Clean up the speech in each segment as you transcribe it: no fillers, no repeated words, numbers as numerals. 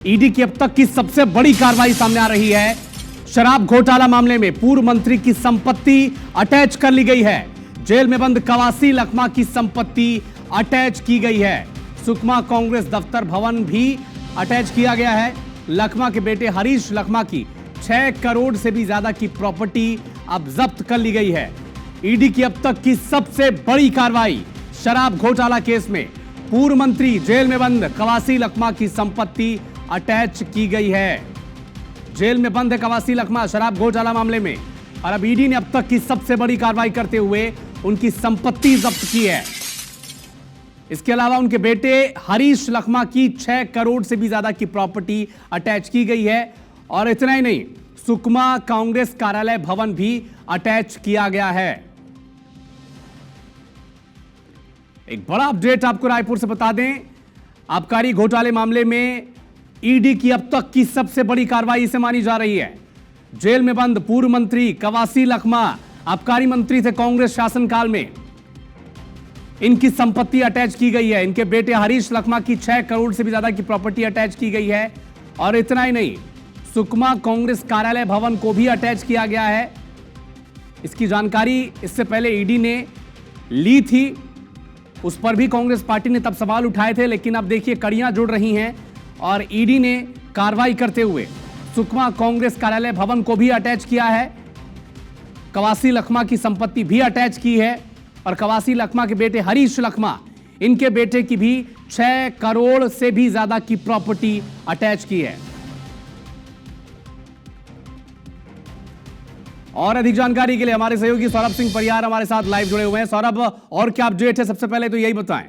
ED की अब तक की सबसे बड़ी कार्रवाई सामने आ रही है। शराब घोटाला मामले में पूर्व मंत्री की संपत्ति अटैच कर ली गई है। जेल में बंद कवासी लखमा की संपत्ति अटैच की गई है। सुकमा कांग्रेस दफ्तर भवन भी अटैच किया गया है। लखमा के बेटे हरीश लखमा की 6 करोड़ से भी ज्यादा की प्रॉपर्टी अब जब्त कर ली गई है। ईडी की अब तक की सबसे बड़ी कार्रवाई शराब घोटाला केस में पूर्व मंत्री जेल में बंद कवासी लखमा की संपत्ति अटैच की गई है। जेल में बंद है कवासी लखमा शराब घोटाला मामले में, और अब ईडी ने अब तक की सबसे बड़ी कार्रवाई करते हुए उनकी संपत्ति जब्त की है। इसके अलावा उनके बेटे हरीश लखमा की 6 करोड़ से भी ज्यादा की प्रॉपर्टी अटैच की गई है। और इतना ही नहीं, सुकमा कांग्रेस कार्यालय भवन भी अटैच किया गया है। एक बड़ा अपडेट आपको रायपुर से बता दें, आबकारी घोटाले मामले में ईडी की अब तक की सबसे बड़ी कार्रवाई इसे मानी जा रही है। जेल में बंद पूर्व मंत्री कवासी लखमा आबकारी मंत्री थे कांग्रेस शासनकाल में, इनकी संपत्ति अटैच की गई है। इनके बेटे हरीश लखमा की 6 करोड़ से भी ज्यादा की प्रॉपर्टी अटैच की गई है। और इतना ही नहीं, सुकमा कांग्रेस कार्यालय भवन को भी अटैच किया गया है। इसकी जानकारी इससे पहले ईडी ने ली थी, उस पर भी कांग्रेस पार्टी ने तब सवाल उठाए थे, लेकिन अब देखिए कड़ियां जुड़ रही हैं और ईडी ने कार्रवाई करते हुए सुकमा कांग्रेस कार्यालय भवन को भी अटैच किया है। कवासी लखमा की संपत्ति भी अटैच की है, और कवासी लखमा के बेटे हरीश लखमा, इनके बेटे की भी 6 करोड़ से भी ज्यादा की प्रॉपर्टी अटैच की है। और अधिक जानकारी के लिए हमारे सहयोगी सौरभ सिंह परियार हमारे साथ लाइव जुड़े हुए हैं। सौरभ, और क्या अपडेट है? सबसे पहले तो यही बताएं।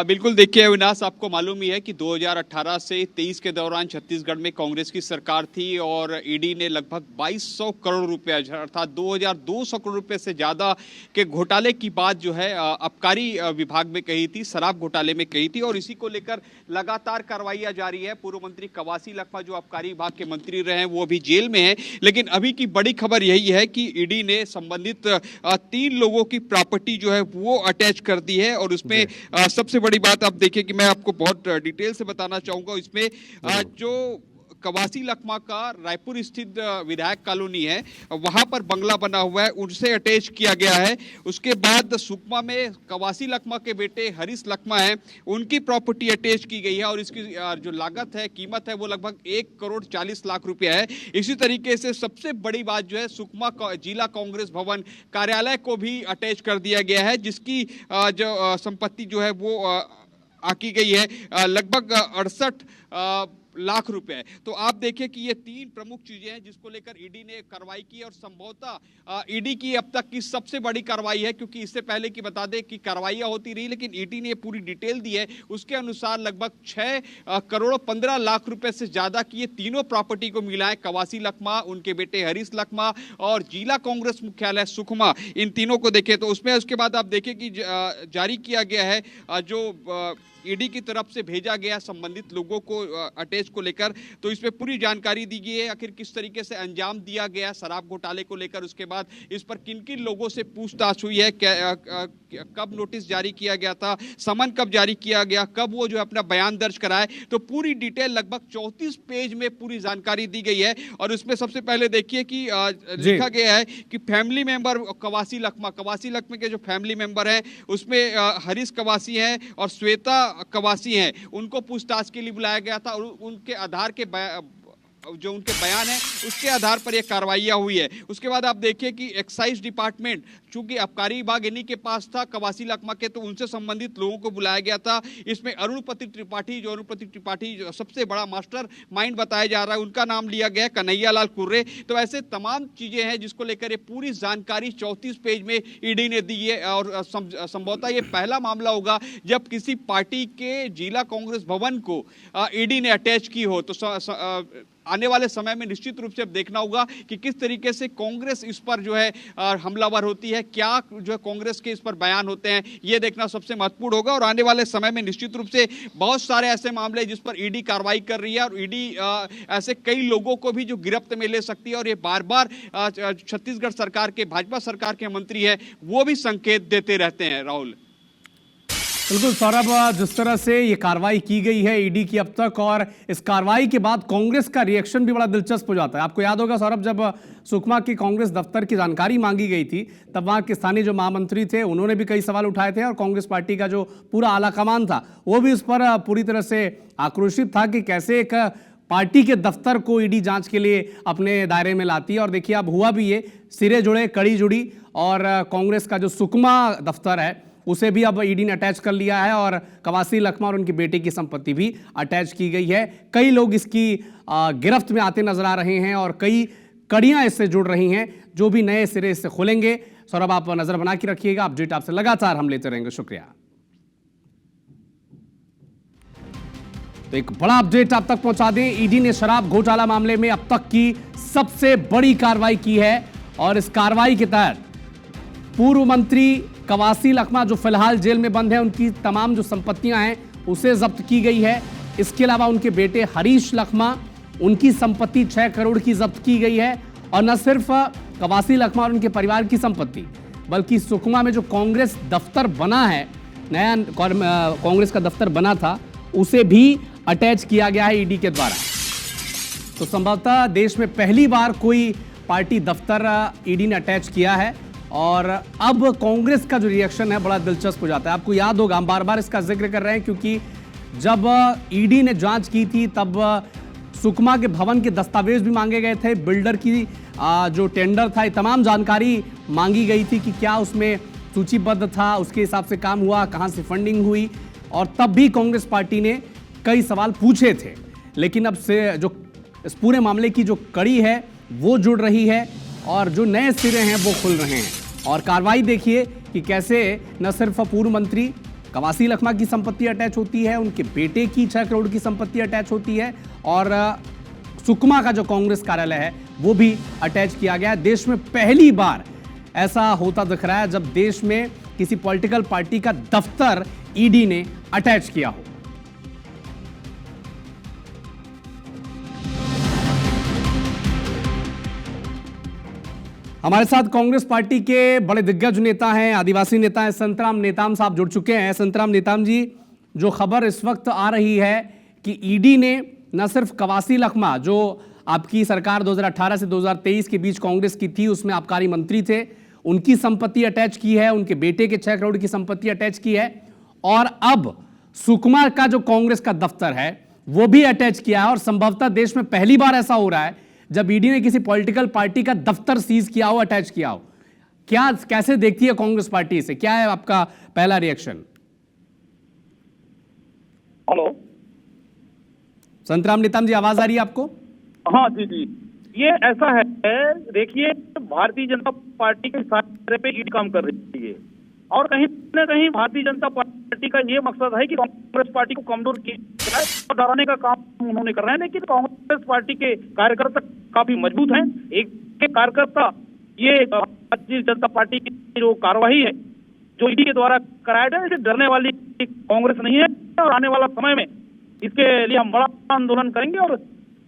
बिल्कुल, देखिए अविनाश, आपको मालूम ही है कि 2018 से 23 के दौरान छत्तीसगढ़ में कांग्रेस की सरकार थी और ईडी ने लगभग 2200 करोड़ रुपए अर्थात 2200 करोड़ रुपए से ज़्यादा के घोटाले की बात जो है आबकारी विभाग में कही थी, शराब घोटाले में कही थी। और इसी को लेकर लगातार कार्रवाइयाँ जारी है। पूर्व मंत्री कवासी लखमा जो आबकारी विभाग के मंत्री रहे हैं वो अभी जेल में है, लेकिन अभी की बड़ी खबर यही है कि ईडी ने संबंधित 3 लोगों की प्रॉपर्टी जो है वो अटैच कर दी है। और उसमें सबसे बड़ी बात आप देखिए कि मैं आपको बहुत डिटेल से बताना चाहूंगा। इसमें जो कवासी लखमा का रायपुर स्थित विधायक कॉलोनी है, वहां पर बंगला बना हुआ है, उनसे अटैच किया गया है। उसके बाद सुकमा में कवासी लखमा के बेटे हरीश लखमा है, उनकी प्रॉपर्टी अटैच की गई है और इसकी जो लागत है, कीमत है, वो लगभग 1 करोड़ 40 लाख रुपया है। इसी तरीके से सबसे बड़ी बात जो है, सुकमा जिला कांग्रेस भवन कार्यालय को भी अटैच कर दिया गया है, जिसकी जो संपत्ति जो है वो आकी गई है लगभग 68 लाख रुपए। तो आप देखिए कि ये 3 प्रमुख चीजें हैं जिसको लेकर ईडी ने कार्रवाई की और संभवतः ईडी की अब तक की सबसे बड़ी कार्रवाई है, क्योंकि इससे पहले की बता दें कि कार्रवाइयां होती रही, लेकिन ईडी ने पूरी डिटेल दी है। उसके अनुसार लगभग 6 करोड़ 15 लाख रुपए से ज्यादा की ये तीनों प्रॉपर्टी को मिला है। कवासी लखमा, उनके बेटे हरीश लखमा और जिला कांग्रेस मुख्यालय सुकमा, इन तीनों को देखें तो उसमें उसके बाद आप देखें कि जारी किया गया है जो ईडी की तरफ से भेजा गया संबंधित लोगों को अटैच को लेकर, तो इसमें पूरी जानकारी दी गई है आखिर किस तरीके से अंजाम दिया गया शराब घोटाले को लेकर। उसके बाद इस पर किन किन लोगों से पूछताछ हुई है, कब नोटिस जारी किया गया था, समन कब जारी किया गया, कब वो जो अपना बयान दर्ज कराए, तो पूरी डिटेल लगभग 34 पेज में पूरी जानकारी दी गई है। और उसमें सबसे पहले देखिए कि लिखा गया है कि फैमिली मेंबर कवासी लखमा के जो फैमिली मेंबर हैं उसमें हरीश कवासी हैं और श्वेता कवासी हैं, उनको पूछताछ के लिए बुलाया गया था। और उनके आधार के जो उनके बयान है उसके आधार पर यह कार्रवाइयां हुई है। उसके बाद आप देखिए कि एक्साइज डिपार्टमेंट, चूंकि आबकारी विभाग इन्हीं के पास था कवासी लखमा के, तो उनसे संबंधित लोगों को बुलाया गया था। इसमें अरुणपति त्रिपाठी जो सबसे बड़ा मास्टर माइंड बताया जा रहा है, उनका नाम लिया गया, कन्हैया लाल कुर्रे। तो ऐसे तमाम चीजें हैं जिसको लेकर ये पूरी जानकारी 34 पेज में ईडी ने दी है। और संभवतः ये पहला मामला होगा जब किसी पार्टी के जिला कांग्रेस भवन को ईडी ने अटैच की हो। तो आने वाले समय में निश्चित रूप से अब देखना होगा कि किस तरीके से कांग्रेस इस पर जो है हमलावर होती है, क्या जो है कांग्रेस के इस पर बयान होते हैं, ये देखना सबसे महत्वपूर्ण होगा। और आने वाले समय में निश्चित रूप से बहुत सारे ऐसे मामले जिस पर ईडी कार्रवाई कर रही है और ईडी ऐसे कई लोगों को भी जो गिरफ्त में ले सकती है। और ये बार बार छत्तीसगढ़ सरकार के, भाजपा सरकार के मंत्री है वो भी संकेत देते रहते हैं। राहुल। बिल्कुल सौरभ, जिस तरह से ये कार्रवाई की गई है ईडी की अब तक, और इस कार्रवाई के बाद कांग्रेस का रिएक्शन भी बड़ा दिलचस्प हो जाता है। आपको याद होगा सौरभ, जब सुकमा की कांग्रेस दफ्तर की जानकारी मांगी गई थी तब वहां के स्थानीय जो महामंत्री थे उन्होंने भी कई सवाल उठाए थे, और कांग्रेस पार्टी का जो पूरा आलाकमान था वो भी उस पर पूरी तरह से आक्रोशित था कि कैसे एक पार्टी के दफ्तर को ईडी जांच के लिए अपने दायरे में लाती है। और देखिए अब हुआ भी ये, सिरे जुड़े कड़ी जुड़ी, और कांग्रेस का जो सुकमा दफ्तर है उसे भी अब ईडी ने अटैच कर लिया है, और कवासी लखमा और उनकी बेटे की संपत्ति भी अटैच की गई है। कई लोग इसकी गिरफ्त में आते नजर आ रहे हैं और कई कड़ियां इससे जुड़ रही हैं जो भी नए सिरे इससे खुलेंगे। सौरभ, आप नजर बना के रखिएगा, अपडेट आपसे लगातार हम लेते रहेंगे। शुक्रिया। तो एक बड़ा अपडेट आप तक पहुंचा दें, ईडी ने शराब घोटाला मामले में अब तक की सबसे बड़ी कार्रवाई की है, और इस कार्रवाई के तहत पूर्व मंत्री कवासी लखमा जो फिलहाल जेल में बंद है उनकी तमाम जो संपत्तियां हैं उसे जब्त की गई है। इसके अलावा उनके बेटे हरीश लखमा, उनकी संपत्ति 6 करोड़ की जब्त की गई है। और न सिर्फ कवासी लखमा और उनके परिवार की संपत्ति, बल्कि सुकमा में जो कांग्रेस दफ्तर बना है, नया कांग्रेस का दफ्तर बना था, उसे भी अटैच किया गया है ईडी के द्वारा। तो संभवतः देश में पहली बार कोई पार्टी दफ्तर ईडी ने अटैच किया है, और अब कांग्रेस का जो रिएक्शन है बड़ा दिलचस्प हो जाता है। आपको याद होगा, हम बार बार इसका जिक्र कर रहे हैं क्योंकि जब ईडी ने जांच की थी तब सुकमा के भवन के दस्तावेज भी मांगे गए थे, बिल्डर की जो टेंडर था, ये तमाम जानकारी मांगी गई थी कि क्या उसमें सूचीबद्ध था, उसके हिसाब से काम हुआ, कहां से फंडिंग हुई, और तब भी कांग्रेस पार्टी ने कई सवाल पूछे थे। लेकिन अब से जो इस पूरे मामले की जो कड़ी है वो जुड़ रही है, और जो नए सिरे हैं वो खुल रहे हैं। और कार्रवाई देखिए कि कैसे न सिर्फ पूर्व मंत्री कवासी लखमा की संपत्ति अटैच होती है, उनके बेटे की 6 करोड़ की संपत्ति अटैच होती है, और सुकमा का जो कांग्रेस कार्यालय है वो भी अटैच किया गया है। देश में पहली बार ऐसा होता दिख रहा है जब देश में किसी पॉलिटिकल पार्टी का दफ्तर ईडी ने अटैच किया हो। हमारे साथ कांग्रेस पार्टी के बड़े दिग्गज नेता हैं, आदिवासी नेता हैं, संतराम नेताम साहब जुड़ चुके हैं। संतराम नेताम जी, जो खबर इस वक्त आ रही है कि ईडी ने न सिर्फ कवासी लखमा, जो आपकी सरकार 2018 से 2023 के बीच कांग्रेस की थी, उसमें आबकारी मंत्री थे, उनकी संपत्ति अटैच की है, उनके बेटे के 6 करोड़ की संपत्ति अटैच की है, और अब सुकमा का जो कांग्रेस का दफ्तर है वो भी अटैच किया है। और संभवतः देश में पहली बार ऐसा हो रहा है जब ईडी ने किसी पॉलिटिकल पार्टी का दफ्तर सीज किया हो, अटैच किया हो। क्या, कैसे देखती है कांग्रेस पार्टी इसे? क्या है आपका पहला रिएक्शन? हेलो संतराम नेताम जी, आवाज आ रही है आपको? हाँ जी जी, ये ऐसा है, देखिए भारतीय जनता पार्टी के इशारे पे ईडी काम कर रही है, और कहीं न कहीं भारतीय जनता पार्टी का ये मकसद है कि कांग्रेस पार्टी को कमजोर किया जाए और डराने का काम उन्होंने कर रहे हैं। लेकिन कांग्रेस पार्टी के कार्यकर्ता काफी मजबूत हैं। एक कार्यकर्ता ये भारतीय जनता पार्टी की जो कार्रवाई है, जो ईडी के द्वारा कराया जाए, इसे डरने वाली कांग्रेस नहीं है, और आने वाला समय में इसके लिए हम बड़ा आंदोलन करेंगे और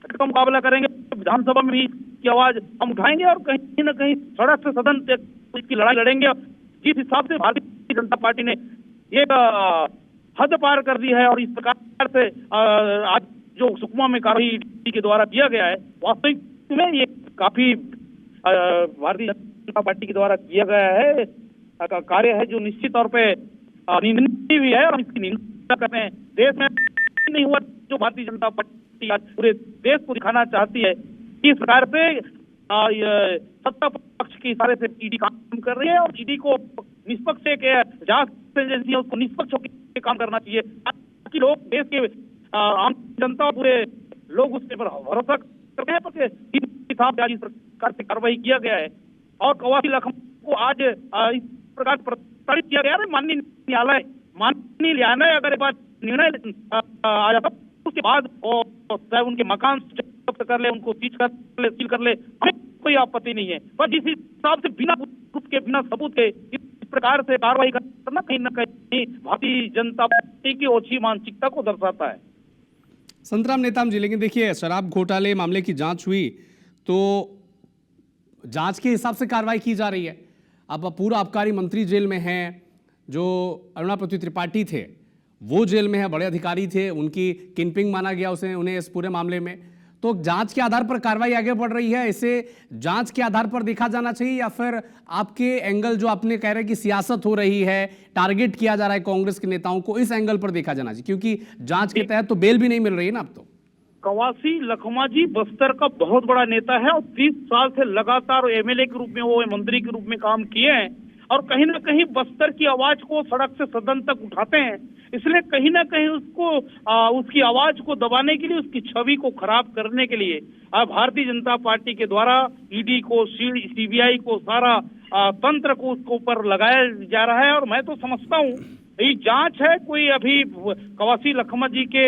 का मुकाबला करेंगे। विधानसभा में भी इसकी आवाज हम उठाएंगे, और कहीं न कहीं सड़क से सदन तक इसकी लड़ाई लड़ेंगे। जिस हिसाब से भारतीय जनता पार्टी ने एक हद पार कर दी है, और इस प्रकार से आज जो सुकमा में कार्रवाई के द्वारा किया गया है, वास्तविक में ये काफी भारतीय जनता पार्टी के द्वारा किया गया है कार्य है, जो निश्चित तौर पे निंदनीय भी है, और इसकी निंदा करते हैं। देश में नहीं हुआ जो भारतीय जनता पार्टी आज पूरे देश को दिखाना चाहती है कि इस प्रकार से सत्ता पक्ष के इशारे से ईडी काम कर रही है, और ईडी को निष्पक्ष एक जांच एजेंसी है, उसको निष्पक्ष होकर काम करना चाहिए, ताकि लोग, देश के आम जनता, पूरे लोग उसके पर भरोसा करते हैं। पर आज इस प्रकार से कार्रवाई किया गया है, और कवासी लखमा को आज इस प्रकार प्रताड़ित किया गया है। माननीय न्यायालय अगर एक बार निर्णय आ जाता, उसके बाद चाहे उनके मकान जब्त कर ले, उनको सील कर ले, हमें कोई आपत्ति नहीं है। पर जिस हिसाब से बिना प्रूफ के, बिना सबूत के इस प्रकार से कार्रवाई करना कहीं न कहीं भारतीय जनता पार्टी की ओछी मानसिकता को दर्शाता है। संतराम नेताम जी, लेकिन देखिए, शराब घोटाले मामले की जांच हुई तो जांच के हिसाब से कार्रवाई की जा रही है। अब पूर्व आबकारी मंत्री जेल में हैं, जो अरुणा पृथ्वी त्रिपाठी थे वो जेल में है, बड़े अधिकारी थे, उनकी किनपिंग माना गया उन्हें इस पूरे मामले में। तो जांच के आधार पर कार्रवाई आगे बढ़ रही है, इसे जांच के आधार पर देखा जाना चाहिए या फिर आपके एंगल जो आपने कह रहे हैं कि सियासत हो रही है, टारगेट किया जा रहा है कांग्रेस के नेताओं को, इस एंगल पर देखा जाना चाहिए? क्योंकि जांच के तहत तो बेल भी नहीं मिल रही है ना अब तो। कवासी लखमा जी बस्तर का बहुत बड़ा नेता है और 30 साल से लगातार एमएलए के रूप में, वो मंत्री के रूप में काम किए हैं और कहीं ना कहीं बस्तर की आवाज को सड़क से सदन तक उठाते हैं। इसलिए कहीं ना कहीं उसको उसकी आवाज को दबाने के लिए, उसकी छवि को खराब करने के लिए भारतीय जनता पार्टी के द्वारा ईडी को, सीबीआई को, सारा तंत्र को उसके ऊपर लगाया जा रहा है। और मैं तो समझता हूँ ये जांच है, कोई अभी कवासी लखमा जी के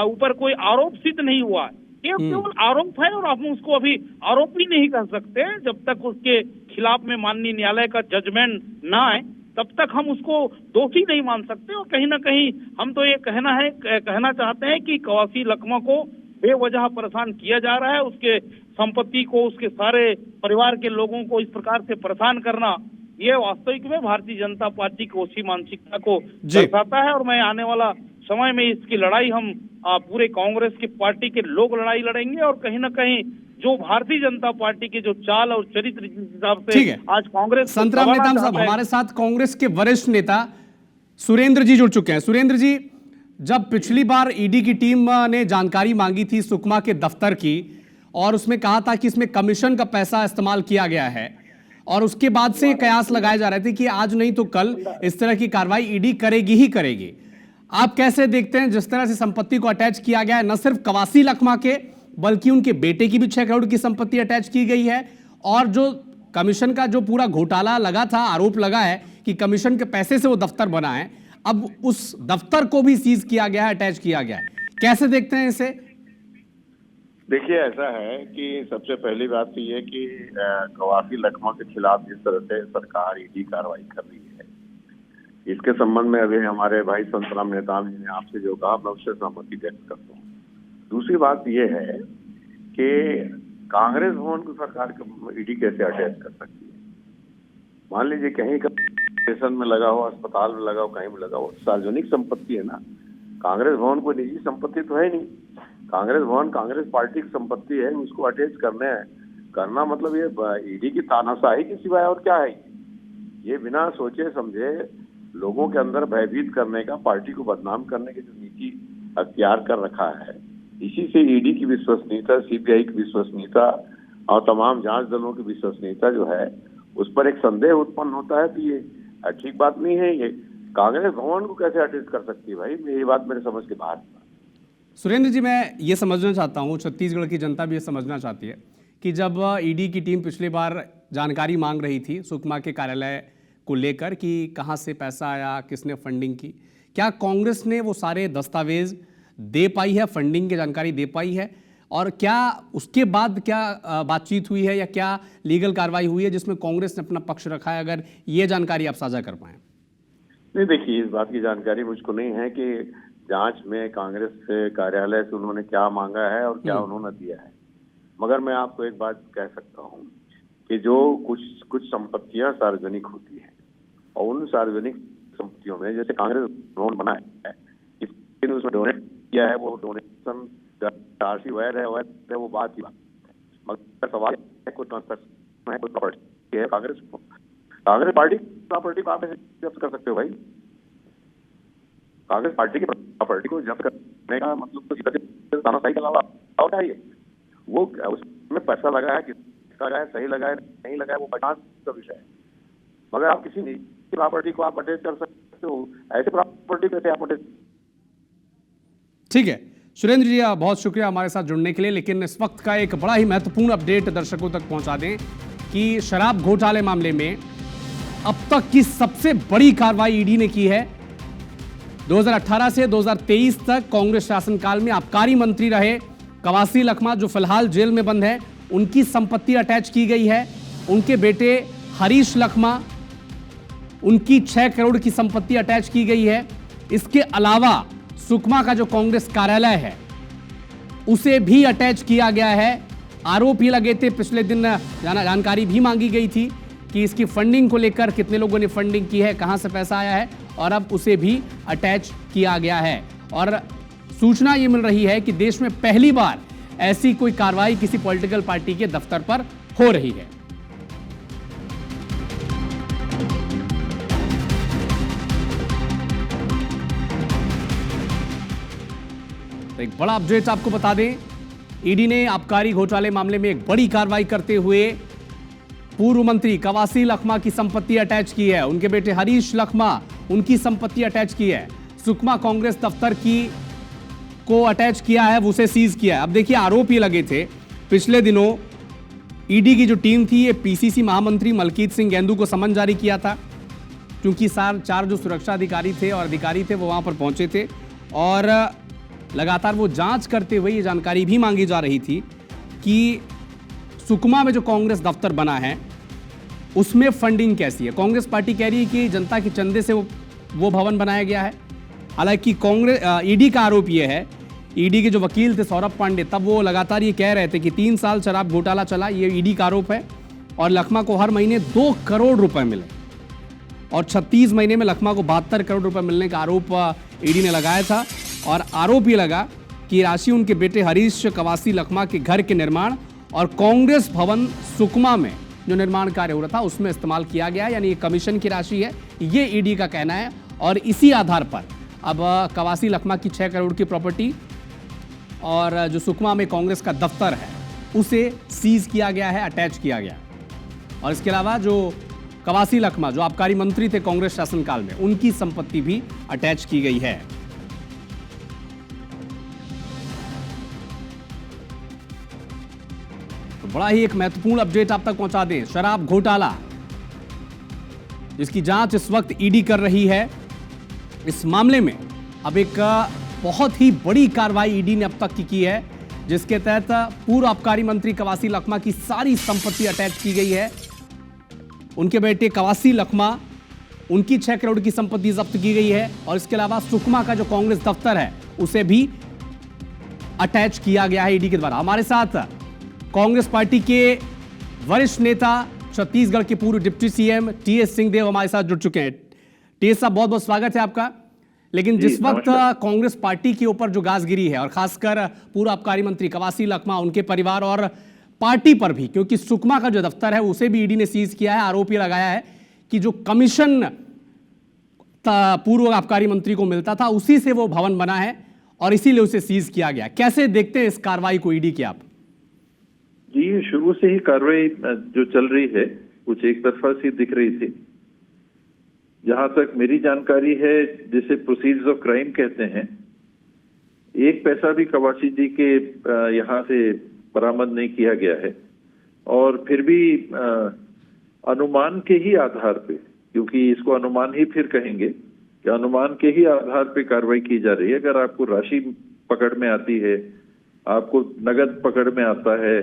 ऊपर कोई आरोप सिद्ध नहीं हुआ है, ये केवल आरोप है और हम उसको अभी आरोपी नहीं कह सकते। जब तक उसके खिलाफ में माननीय न्यायालय का जजमेंट ना आए तब तक हम उसको दोषी नहीं मान सकते। और कहीं ना कहीं हम तो ये कहना चाहते हैं कि कवासी लखमा को बेवजह परेशान किया जा रहा है, उसके संपत्ति को, उसके सारे परिवार के लोगों को इस प्रकार से परेशान करना, ये वास्तविक में भारतीय जनता पार्टी की ओछी मानसिकता को दर्शाता है। और मैं आने वाला समय में इसकी लड़ाई हम पूरे कांग्रेस की पार्टी के लोग लड़ाई लड़ेंगे और कहीं ना कहीं जो भारतीय जनता पार्टी के जो चाल और चरित्र जिस हिसाब से आज कांग्रेस संतराम नेताम साहब, हमारे साथ कांग्रेस के वरिष्ठ नेता सुरेंद्र जी जुड़ चुके हैं। सुरेंद्र जी, जब पिछली बार ईडी की टीम ने जानकारी मांगी थी सुकमा के दफ्तर की और उसमें कहा था कि इसमें कमीशन का पैसा इस्तेमाल किया गया है और उसके बाद से कयास लगाए जा रहे थे कि आज नहीं तो कल इस तरह की कार्रवाई ईडी करेगी ही करेगी। आप कैसे देखते हैं जिस तरह से संपत्ति को अटैच किया गया है, न सिर्फ कवासी लखमा के बल्कि उनके बेटे की भी 6 करोड़ की संपत्ति अटैच की गई है और जो कमीशन का जो पूरा घोटाला लगा था, आरोप लगा है कि कमीशन के पैसे से वो दफ्तर बना है, अब उस दफ्तर को भी सीज किया गया है, अटैच किया गया है। कैसे देखते हैं इसे? देखिए, ऐसा है कि सबसे पहली बात तो ये कि कवासी लखमा के खिलाफ जिस तरह से सरकार ईडी कार्रवाई कर रही है, इसके संबंध में अभी हमारे भाई संतराम नेताम जी ने आपसे जो कहा, मैं उससे सहमति व्यक्त करता हूँ। दूसरी बात यह है कि कांग्रेस भवन को सरकार ईडी कैसे अटैच कर सकती है? मान लीजिए कहीं का स्टेशन में लगा हो, अस्पताल में लगा हो, कहीं में लगा हो, सार्वजनिक संपत्ति है ना। कांग्रेस भवन कोई निजी संपत्ति तो है नहीं। कांग्रेस भवन कांग्रेस पार्टी की संपत्ति है, उसको अटैच करना मतलब ये ईडी की तानाशाही के सिवाय और क्या है? ये बिना सोचे समझे लोगों के अंदर भयभीत करने का, पार्टी को बदनाम करने की जो नीति अख्तियार कर रखा है, इसी से ईडी की विश्वसनीयता, सीबीआई की विश्वसनीयता और तमाम जांच दलों की विश्वसनीयता जो है उस पर एक संदेह उत्पन्न होता है। तो ये ठीक बात नहीं है। ये कांग्रेस भवन को कैसे अटैच कर सकती है भाई? ये बात मेरे समझ के बाहर। सुरेंद्र जी, मैं ये समझना चाहता हूँ, छत्तीसगढ़ की जनता भी ये समझना चाहती है कि जब ईडी की टीम पिछली बार जानकारी मांग रही थी सुकमा के कार्यालय को लेकर कि कहाँ से पैसा आया, किसने फंडिंग की, क्या कांग्रेस ने वो सारे दस्तावेज दे पाई है, फंडिंग की जानकारी दे पाई है? और क्या उसके बाद क्या बातचीत हुई है या क्या लीगल कार्रवाई हुई है जिसमें कांग्रेस ने अपना पक्ष रखा है? अगर ये जानकारी आप साझा कर पाए। नहीं, देखिए, इस बात की जानकारी मुझको नहीं है कि जांच में कांग्रेस से कार्यालय से उन्होंने क्या मांगा है और क्या उन्होंने दिया है। मगर मैं आपको एक बात कह सकता हूँ कि जो कुछ संपत्तियां सार्वजनिक होती हैं और उन सार्वजनिक संपत्तियों में जैसे कांग्रेस भवन बना है, इसने उसमें डोनेट किया है, वो डोनेशन राशि वैध है वो बात ही बात है। मगर सवाल है कोई ट्रांसफर है, कोई प्रॉपर्टी है कांग्रेस पार्टी को आप जब्त कर सकते हो भाई। कांग्रेस पार्टी की प्रॉपर्टी को जब्त करने का मतलब तो तानाशाही के अलावा और क्या है? वो उसमें पैसा लगा है, किसका लगा है, सही लगा है, नहीं लगा है, वो पचास का विषय है। मगर आप किसी निजी प्रॉपर्टी को आप अटैच कर सकते हो, ऐसे प्रॉपर्टी कैसे आप अटैच? ठीक है सुरेंद्र जी, बहुत शुक्रिया हमारे साथ जुड़ने के लिए। लेकिन इस वक्त का एक बड़ा ही महत्वपूर्ण अपडेट दर्शकों तक पहुंचा दें कि शराब घोटाले मामले में अब तक की सबसे बड़ी कार्रवाई ईडी ने की है। 2018 से 2023 तक कांग्रेस शासनकाल में आबकारी मंत्री रहे कवासी लखमा, जो फिलहाल जेल में बंद है, उनकी संपत्ति अटैच की गई है। उनके बेटे हरीश लखमा, उनकी 6 करोड़ की संपत्ति अटैच की गई है। इसके अलावा सुकमा का जो कांग्रेस कार्यालय है उसे भी अटैच किया गया है। आरोप ये लगे थे, पिछले दिन जानकारी भी मांगी गई थी कि इसकी फंडिंग को लेकर कितने लोगों ने फंडिंग की है, कहां से पैसा आया है और अब उसे भी अटैच किया गया है। और सूचना ये मिल रही है कि देश में पहली बार ऐसी कोई कार्रवाई किसी पॉलिटिकल पार्टी के दफ्तर पर हो रही है। तो एक बड़ा अपडेट आपको बता दें, ईडी ने आबकारी घोटाले मामले में एक बड़ी कार्रवाई करते हुए पूर्व मंत्री कवासी लखमा की संपत्ति अटैच की है। उनके बेटे हरीश लखमा, उनकी संपत्ति अटैच की है। सुकमा कांग्रेस दफ्तर को अटैच किया है, उसे सीज किया है। अब देखिए, आरोप ये लगे थे पिछले दिनों ईडी की जो टीम थी, ये पीसीसी महामंत्री मलकीत सिंह गेंदू को समन जारी किया था, क्योंकि चार जो सुरक्षा अधिकारी थे वो वहां पर पहुंचे थे और लगातार वो जांच करते हुए ये जानकारी भी मांगी जा रही थी कि सुकमा में जो कांग्रेस दफ्तर बना है उसमें फंडिंग कैसी है। कांग्रेस पार्टी कह रही है कि जनता के चंदे से वो भवन बनाया गया है। हालांकि ईडी का आरोप ये है, ईडी के जो वकील थे सौरभ पांडे, तब वो लगातार ये कह रहे थे कि 3 साल शराब घोटाला चला, ये ईडी का आरोप है और लखमा को हर महीने 2 करोड़ रुपए मिले और 36 महीने में लखमा को 72 करोड़ रुपए मिलने का आरोप ईडी ने लगाया था। और आरोप ये लगा कि राशि उनके बेटे हरीश कवासी लखमा के घर के निर्माण और कांग्रेस भवन सुकमा में जो निर्माण कार्य हो रहा था उसमें इस्तेमाल किया गया, यानी ये कमीशन की राशि है, ये ईडी का कहना है। और इसी आधार पर अब कवासी लखमा की 6 करोड़ की प्रॉपर्टी और जो सुकमा में कांग्रेस का दफ्तर है उसे सीज किया गया है, अटैच किया गया। और इसके अलावा जो कवासी लखमा जो आबकारी मंत्री थे कांग्रेस शासनकाल में, उनकी संपत्ति भी अटैच की गई है। तो बड़ा ही एक महत्वपूर्ण अपडेट आप तक पहुंचा दें, शराब घोटाला जिसकी जांच इस वक्त ईडी कर रही है। इस मामले में अब एक बहुत ही बड़ी कार्रवाई ईडी ने अब तक की है, जिसके तहत पूर्व आबकारी मंत्री कवासी लखमा की सारी संपत्ति अटैच की गई है। उनके बेटे कवासी लखमा, उनकी 6 करोड़ की संपत्ति जब्त की गई है और इसके अलावा सुकमा का जो कांग्रेस दफ्तर है उसे भी अटैच किया गया है ईडी के द्वारा। हमारे साथ कांग्रेस पार्टी के वरिष्ठ नेता, छत्तीसगढ़ के पूर्व डिप्टी सीएम टीएस सिंहदेव हमारे साथ जुड़ चुके हैं। टीएस साहब, बहुत बहुत स्वागत है आपका। लेकिन जिस वक्त कांग्रेस पार्टी के ऊपर जो गाज गिरी है और खासकर पूर्व आबकारी मंत्री कवासी लखमा, उनके परिवार और पार्टी पर भी, क्योंकि सुकमा का जो दफ्तर है उसे भी ईडी ने सीज किया है, आरोप ये लगाया है कि जो कमीशन पूर्व आबकारी मंत्री को मिलता था उसी से वो भवन बना है और इसीलिए उसे सीज किया गया। कैसे देखते हैं इस कार्रवाई को ईडी की आप? जी, शुरू से ही कार्रवाई जो चल रही है कुछ एक तरफा सी दिख रही थी। जहां तक मेरी जानकारी है, जिसे प्रोसीड्स ऑफ क्राइम कहते हैं, 1 पैसा भी कवासी जी के यहाँ से बरामद नहीं किया गया है। और फिर भी अनुमान के ही आधार पे, क्योंकि इसको अनुमान ही फिर कहेंगे कि अनुमान के ही आधार पे कार्रवाई की जा रही है। अगर आपको राशि पकड़ में आती है, आपको नगद पकड़ में आता है,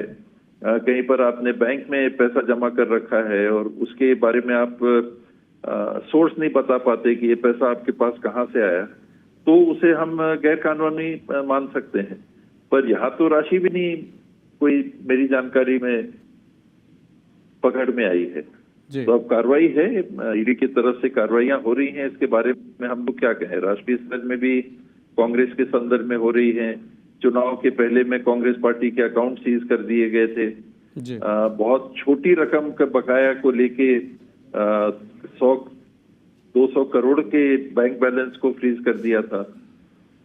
कहीं पर आपने बैंक में पैसा जमा कर रखा है और उसके बारे में आप सोर्स नहीं बता पाते कि ये पैसा आपके पास कहाँ से आया, तो उसे हम गैर कानूनी मान सकते हैं। पर यहाँ तो राशि भी नहीं कोई मेरी जानकारी में पकड़ में आई है। तो अब कार्रवाई है, ईडी की तरफ से कार्रवाइयां हो रही हैं। इसके बारे में हम लोग क्या कहें, राष्ट्रीय स्तर में भी कांग्रेस के संदर्भ में हो रही है। चुनाव के पहले में कांग्रेस पार्टी के अकाउंट सीज कर दिए गए थे। बहुत छोटी रकम का बकाया को लेके 100-200 करोड़ के बैंक बैलेंस को फ्रीज कर दिया था।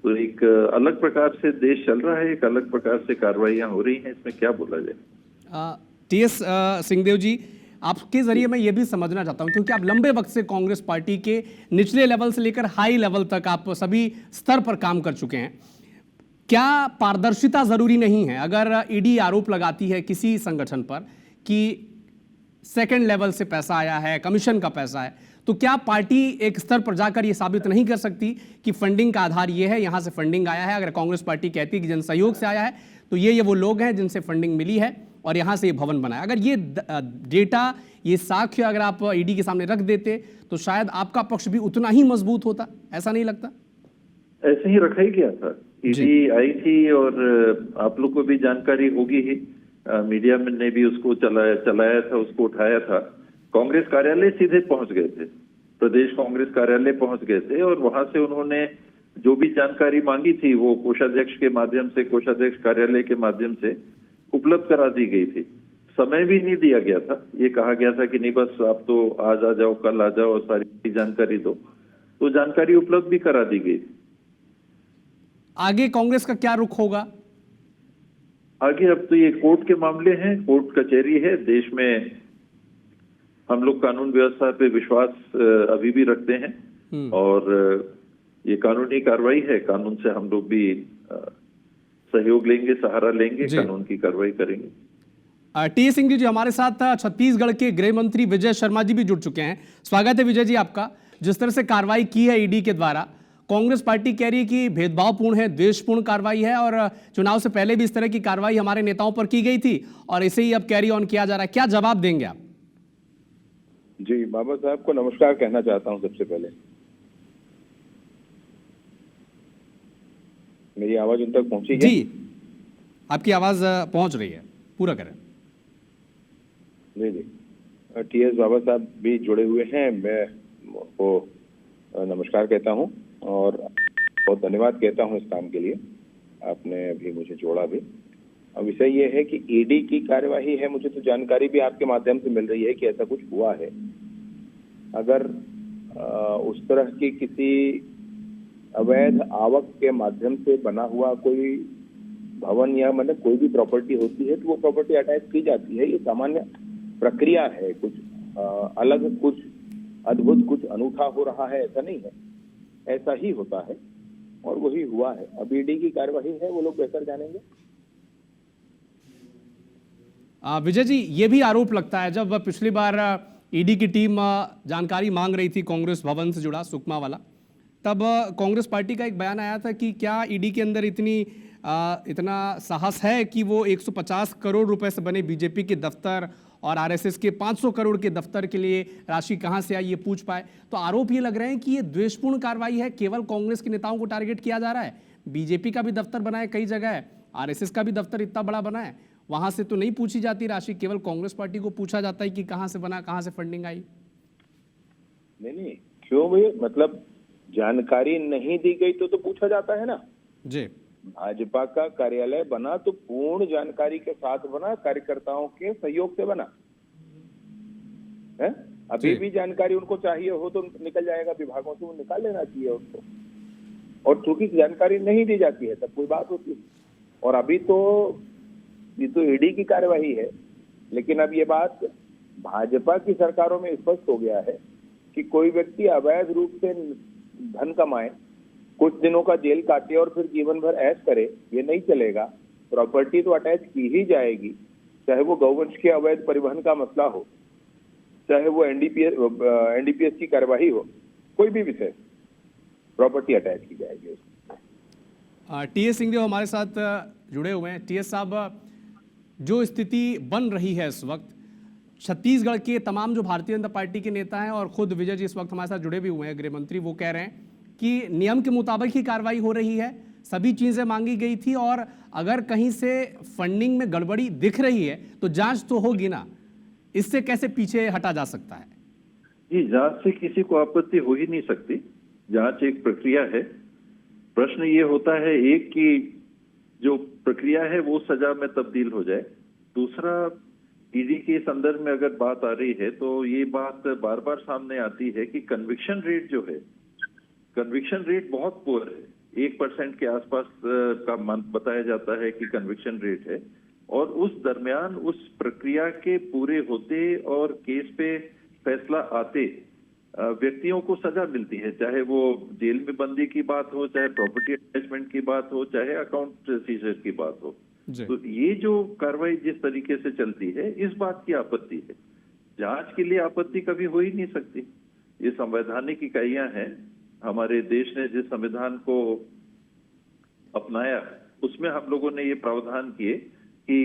तो एक अलग प्रकार से देश चल रहा है, एक अलग प्रकार से कार्रवाइयां हो रही हैं। इसमें क्या बोला जाए? टीएस सिंहदेव जी, आपके जरिए मैं ये भी समझना चाहता हूं, क्योंकि आप लंबे वक्त से कांग्रेस पार्टी के निचले लेवल से लेकर हाई लेवल तक आप सभी स्तर पर काम कर चुके हैं। क्या पारदर्शिता जरूरी नहीं है? अगर ईडी आरोप लगाती है किसी संगठन पर कि सेकंड लेवल से पैसा आया है, कमीशन का पैसा है, तो क्या पार्टी एक स्तर पर जाकर यह साबित नहीं कर सकती कि फंडिंग का आधार ये है, यहां से फंडिंग आया है? अगर कांग्रेस पार्टी कहती है कि जन सहयोग से आया है, तो ये वो लोग हैं जिनसे फंडिंग मिली है और यहां से ये भवन बना है। अगर ये डेटा, ये साक्ष्य अगर आप ईडी के सामने रख देते तो शायद आपका पक्ष भी उतना ही मजबूत होता, ऐसा नहीं लगता? ऐसे ही रखा ही गया था। ईडी आई थी और आप लोग को भी जानकारी होगी ही, मीडिया में ने भी उसको चलाया था, उसको उठाया था। कांग्रेस कार्यालय सीधे पहुंच गए थे, प्रदेश कांग्रेस कार्यालय पहुंच गए थे और वहां से उन्होंने जो भी जानकारी मांगी थी वो कोषाध्यक्ष के माध्यम से, कोषाध्यक्ष कार्यालय के माध्यम से उपलब्ध करा दी गई थी। समय भी नहीं दिया गया था, ये कहा गया था कि नहीं बस आप तो आज आ जाओ, कल आ जाओ और सारी जानकारी दो, तो जानकारी उपलब्ध भी करा दी गई। आगे कांग्रेस का क्या रुख होगा? आगे अब तो ये कोर्ट के मामले हैं, कोर्ट कचहरी है। देश में हम लोग कानून व्यवस्था पे विश्वास अभी भी रखते हैं और ये कानूनी कार्रवाई है, कानून से हम लोग भी सहयोग लेंगे, सहारा लेंगे, कानून की कार्रवाई करेंगे। टी सिंह जी हमारे साथ छत्तीसगढ़ के गृह मंत्री विजय शर्मा जी भी जुड़ चुके हैं। स्वागत है विजय जी आपका। जिस तरह से कार्रवाई की है ईडी के द्वारा, कांग्रेस पार्टी कह रही है कि भेदभावपूर्ण है, द्वेषपूर्ण कार्रवाई है और चुनाव से पहले भी इस तरह की कार्रवाई हमारे नेताओं पर की गई थी और इसे ही अब कैरी ऑन किया जा रहा है। क्या जवाब देंगे आप? जी, बाबा साहब को नमस्कार कहना चाहता हूं। सबसे पहले मेरी आवाज उन तक पहुंची है? जी, आपकी आवाज पहुंच रही है, पूरा करें। जी जी, टीएस बाबा साहब भी जुड़े हुए हैं, मैं वो नमस्कार कहता हूं और बहुत धन्यवाद कहता हूं इस काम के लिए, आपने अभी मुझे जोड़ा भी। अब विषय ये है कि ईडी की कार्यवाही है, मुझे तो जानकारी भी आपके माध्यम से मिल रही है कि ऐसा कुछ हुआ है। अगर उस तरह की किसी अवैध आवक के माध्यम से बना हुआ कोई भवन या मतलब कोई भी प्रॉपर्टी होती है तो वो प्रॉपर्टी अटैच की जाती है। ये सामान्य प्रक्रिया है, कुछ अलग, कुछ अद्भुत, कुछ अनूठा हो रहा है ऐसा नहीं है, ऐसा ही होता है और वही हुआ है। अब ईडी की कार्यवाही है, वो लोग बेहतर जानेंगे। विजय जी, ये भी आरोप लगता है जब पिछली बार ईडी की टीम जानकारी मांग रही थी कांग्रेस भवन से जुड़ा सुकमा वाला, तब कांग्रेस पार्टी का एक बयान आया था कि क्या ईडी के अंदर इतना साहस है कि वो 150 करोड़ रुपए से बने बीजेपी के दफ्तर और आरएसएस के 500 करोड़ के दफ्तर के लिए राशि कहां से आई ये पूछ पाए। तो आरोप ये लग रहे हैं कि ये द्वेषपूर्ण कार्रवाई है, केवल कांग्रेस के नेताओं को टारगेट किया जा रहा है। बीजेपी का भी दफ्तर बना है कई जगह है, आरएसएस का भी दफ्तर इतना बड़ा बना है, वहां से तो नहीं पूछी जाती राशि, केवल कांग्रेस पार्टी को पूछा जाता है कि कहां से बना, कहां से फंडिंग आई। नहीं, क्यों भैया, मतलब जानकारी नहीं दी गई तो पूछा जाता है ना जी। भाजपा का कार्यालय बना तो पूर्ण जानकारी के साथ बना, कार्यकर्ताओं के सहयोग से बना है। अभी भी जानकारी उनको चाहिए हो तो निकल जाएगा विभागों से, वो निकाल लेना चाहिए उनको। और चूंकि जानकारी नहीं दी जाती है तब कोई बात होती है। और अभी तो ये तो ईडी की कार्यवाही है, लेकिन अब ये बात भाजपा की सरकारों में स्पष्ट हो गया है कि कोई व्यक्ति अवैध रूप से धन कमाए, कुछ दिनों का जेल काटे और फिर जीवन भर ऐश करे, ये नहीं चलेगा। प्रॉपर्टी तो अटैच की ही जाएगी, चाहे वो गौवंश के अवैध परिवहन का मसला हो, चाहे वो एनडीपीएस की कार्यवाही हो, कोई भी विषय, प्रॉपर्टी अटैच की जाएगी। टीएस सिंह हमारे साथ जुड़े हुए हैं। टीएस साहब, जो स्थिति बन रही है इस वक्त, छत्तीसगढ़ के तमाम जो भारतीय जनता पार्टी के नेता हैं और खुद विजय जी इस वक्त हमारे साथ जुड़े भी हुए हैं, गृह मंत्री, वो कह रहे हैं कि नियम के मुताबिक ही कार्रवाई हो रही है, सभी चीजें मांगी गई थी और अगर कहीं से फंडिंग में गड़बड़ी दिख रही है तो जांच तो होगी ना, इससे कैसे पीछे हटा जा सकता है? जी, जांच से किसी को आपत्ति हो ही नहीं सकती। जांच एक प्रक्रिया है। प्रश्न ये होता है एक कि जो प्रक्रिया है वो सजा में तब्दील हो जाए। दूसरा, ईडी के संदर्भ में अगर बात आ रही है तो ये बात बार बार सामने आती है कि कन्विक्शन रेट जो है, कन्विक्शन रेट बहुत पुअर है। 1% के आसपास का बताया जाता है कि कन्विक्शन रेट है और उस दरमियान उस प्रक्रिया के पूरे होते और केस पे फैसला आते व्यक्तियों को सजा मिलती है, चाहे वो जेल में बंदी की बात हो, चाहे प्रॉपर्टी अटैचमेंट की बात हो, चाहे अकाउंट सीजर की बात हो। तो ये जो कार्रवाई जिस तरीके से चलती है, इस बात की आपत्ति है। जांच के लिए आपत्ति कभी हो ही नहीं सकती। ये संवैधानिक इकाइयां हैं। हमारे देश ने जिस संविधान को अपनाया उसमें हम लोगों ने ये प्रावधान किए कि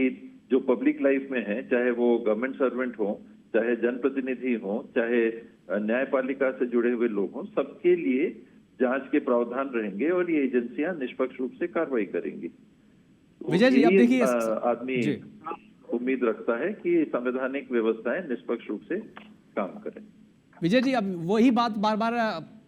जो पब्लिक लाइफ में है, चाहे वो गवर्नमेंट सर्वेंट हो, चाहे जनप्रतिनिधि हो, चाहे न्यायपालिका से जुड़े हुए लोग हों, सबके लिए जांच के प्रावधान रहेंगे और ये एजेंसियां निष्पक्ष रूप से कार्रवाई करेंगी। विजय जी, अब देखिए आदमी उम्मीद रखता है कि संवैधानिक व्यवस्थाएं निष्पक्ष रूप से काम करें। विजय जी, अब वही बात बार बार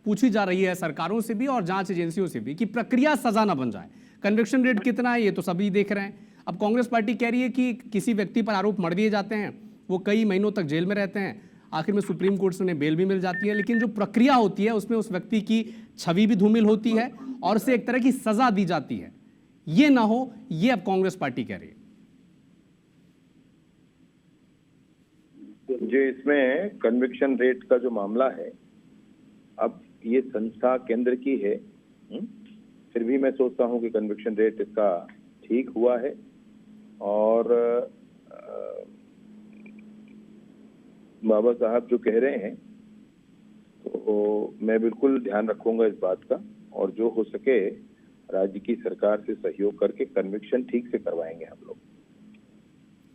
पूछी जा रही है सरकारों से भी और जांच एजेंसियों से भी कि प्रक्रिया सजा ना बन जाए। कन्विक्शन रेट कितना है ये तो सभी देख रहे हैं। अब कांग्रेस पार्टी कह रही है कि किसी व्यक्ति पर आरोप मढ़ दिए जाते हैं, वो कई महीनों तक जेल में रहते हैं, आखिर में सुप्रीम कोर्ट से उन्हें बेल भी मिल जाती है, लेकिन जो प्रक्रिया होती है उसमें उस व्यक्ति की छवि भी धूमिल होती है और उसे एक तरह की सजा दी जाती है। ये ना हो, ये अब कांग्रेस पार्टी कह रही है। जो इसमें कन्विक्शन रेट का जो मामला है, अब ये संस्था केंद्र की है, फिर भी मैं सोचता हूं कि कन्विक्शन रेट इसका ठीक हुआ है और बाबा साहब जो कह रहे हैं तो मैं बिल्कुल ध्यान रखूंगा इस बात का और जो हो सके राज्य की सरकार से सहयोग करके कन्विक्शन ठीक से करवाएंगे हम लोग।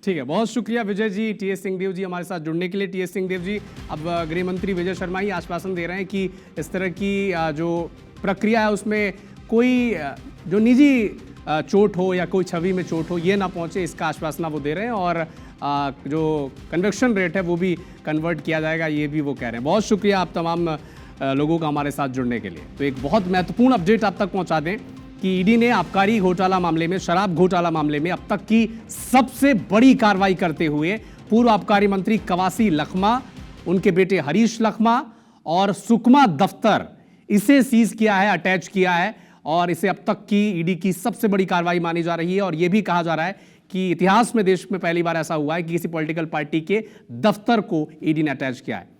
ठीक है, बहुत शुक्रिया विजय जी, टीएस सिंहदेव जी हमारे साथ जुड़ने के लिए। टीएस सिंहदेव जी, अब गृह मंत्री विजय शर्मा ही आश्वासन दे रहे हैं कि इस तरह की जो प्रक्रिया है उसमें कोई जो निजी चोट हो या कोई छवि में चोट हो ये ना पहुंचे, इसका आश्वासन वो दे रहे हैं और जो कन्विक्शन रेट है वो भी कन्वर्ट किया जाएगा, ये भी वो कह रहे हैं। बहुत शुक्रिया आप तमाम लोगों का हमारे साथ जुड़ने के लिए। तो एक बहुत महत्वपूर्ण अपडेट आप तक पहुंचा दें कि ईडी ने आबकारी घोटाला मामले में, शराब घोटाला मामले में अब तक की सबसे बड़ी कार्रवाई करते हुए पूर्व आबकारी मंत्री कवासी लखमा, उनके बेटे हरीश लखमा और सुकमा दफ्तर, इसे सीज किया है, अटैच किया है और इसे अब तक की ईडी की सबसे बड़ी कार्रवाई मानी जा रही है। और यह भी कहा जा रहा है कि इतिहास में, देश में पहली बार ऐसा हुआ है कि किसी पॉलिटिकल पार्टी के दफ्तर को ईडी ने अटैच किया है।